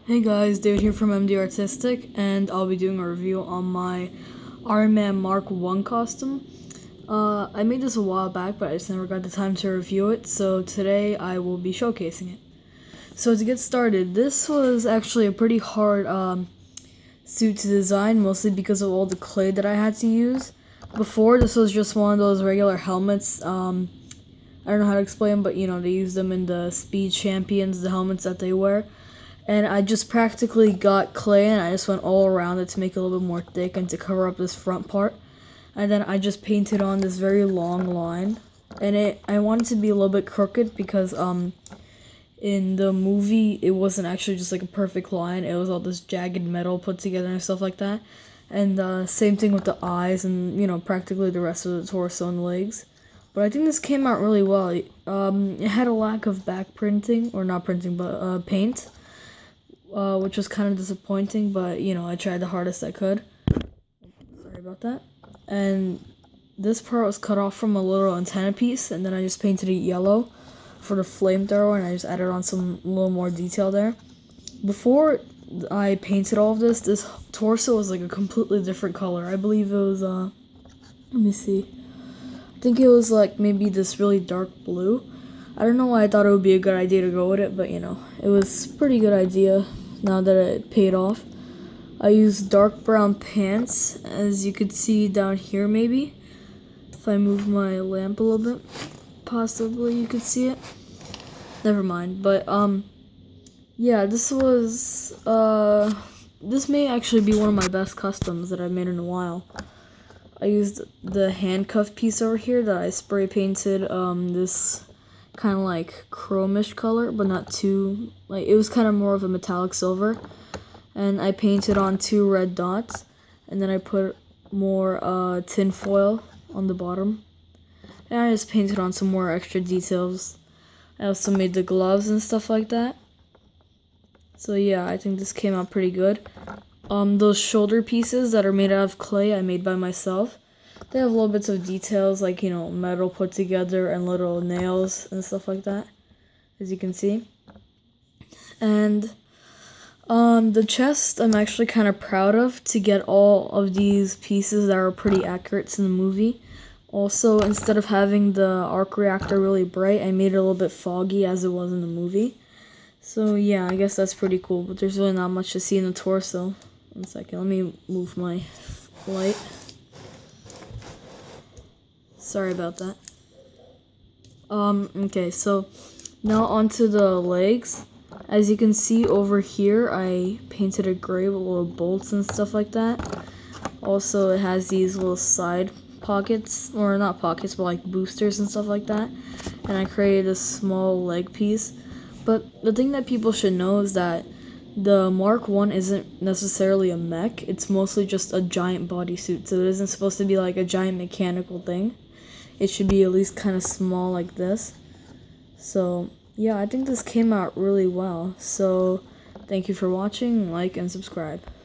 Hey guys, David here from MD Artistic, and I'll be doing a review on my Iron Man Mark 1 costume. I made this a while back, but I just never got the time to review it, so today I will be showcasing it. So to get started, this was actually a pretty hard suit to design, mostly because of all the clay that I had to use. Before, this was just one of those regular helmets. I don't know how to explain them, but they use them in the Speed Champions, the helmets that they wear. And I just practically got clay and I just went all around it to make it a little bit more thick and to cover up this front part. And then I just painted on this very long line. And I wanted to be a little bit crooked because in the movie it wasn't actually just like a perfect line. It was all this jagged metal put together and stuff like that. And same thing with the eyes and practically the rest of the torso and legs. But I think this came out really well. It had a lack of back printing, or not printing, but paint. Which was kind of disappointing, but I tried the hardest I could. Sorry about that. And this part was cut off from a little antenna piece, and then I just painted it yellow for the flamethrower, and I just added on some little more detail there. Before I painted all of this torso was like a completely different color. I believe it was let me see. I think it was like maybe this really dark blue. I don't know why I thought it would be a good idea to go with it, but it was a pretty good idea now that it paid off. I used dark brown pants, as you could see down here maybe. If I move my lamp a little bit, possibly you could see it. Never mind, but yeah, this may actually be one of my best customs that I've made in a while. I used the handcuff piece over here that I spray painted this kind of like chromish color, but not too, like, it was kind of more of a metallic silver. And I painted on 2 red dots, and then I put more tin foil on the bottom, and I just painted on some more extra details. I also made the gloves and stuff like that. So yeah, I think this came out pretty good. Those shoulder pieces that are made out of clay I made by myself. They have little bits of details like, metal put together and little nails and stuff like that, as you can see. And the chest I'm actually kind of proud of to get all of these pieces that are pretty accurate to the movie. Also, instead of having the arc reactor really bright, I made it a little bit foggy as it was in the movie. So yeah, I guess that's pretty cool, but there's really not much to see in the torso. One second, let me move my light. Sorry about that. Okay, so now onto the legs. As you can see over here, I painted it gray with little bolts and stuff like that. Also, it has these little side pockets, or not pockets, but like boosters and stuff like that. And I created a small leg piece. But the thing that people should know is that the Mark 1 isn't necessarily a mech. It's mostly just a giant bodysuit, so it isn't supposed to be like a giant mechanical thing. It should be at least kind of small like this. So yeah, I think this came out really well. So thank you for watching, like and subscribe.